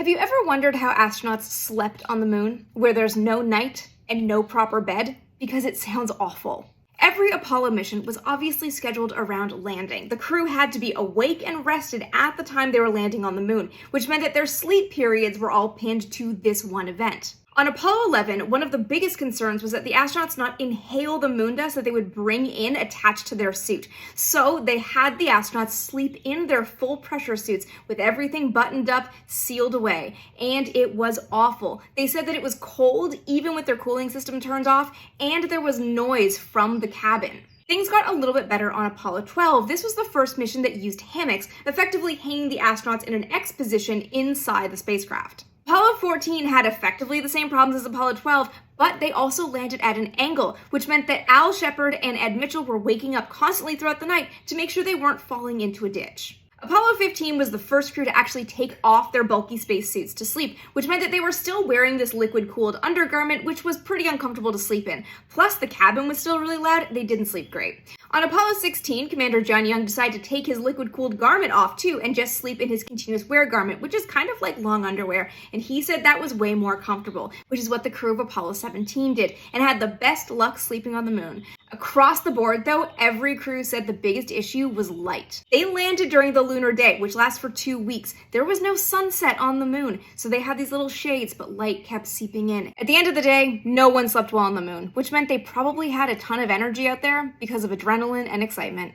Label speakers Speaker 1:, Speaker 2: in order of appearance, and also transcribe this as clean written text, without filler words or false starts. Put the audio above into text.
Speaker 1: Have you ever wondered how astronauts slept on the moon, where there's no night and no proper bed? Because it sounds awful. Every Apollo mission was obviously scheduled around landing. The crew had to be awake and rested at the time they were landing on the moon, which meant that their sleep periods were all pinned to this one event. On Apollo 11, one of the biggest concerns was that the astronauts not inhale the moon dust that they would bring in attached to their suit. So they had the astronauts sleep in their full pressure suits with everything buttoned up, sealed away. And it was awful. They said that it was cold even with their cooling system turned off, and there was noise from the cabin. Things got a little bit better on Apollo 12. This was the first mission that used hammocks, effectively hanging the astronauts in an X position inside the spacecraft. Apollo 14 had effectively the same problems as Apollo 12, but they also landed at an angle, which meant that Al Shepard and Ed Mitchell were waking up constantly throughout the night to make sure they weren't falling into a ditch. Apollo 15 was the first crew to actually take off their bulky spacesuits to sleep, which meant that they were still wearing this liquid-cooled undergarment, which was pretty uncomfortable to sleep in. Plus, the cabin was still really loud. They didn't sleep great. On Apollo 16, Commander John Young decided to take his liquid-cooled garment off too and just sleep in his continuous wear garment, which is kind of like long underwear, and he said that was way more comfortable, which is what the crew of Apollo 17 did, and had the best luck sleeping on the moon. Across the board, though, every crew said the biggest issue was light. They landed during the lunar day, which lasts for 2 weeks. There was no sunset on the moon, so they had these little shades, but light kept seeping in. At the end of the day, no one slept well on the moon, which meant they probably had a ton of energy out there because of adrenaline and excitement.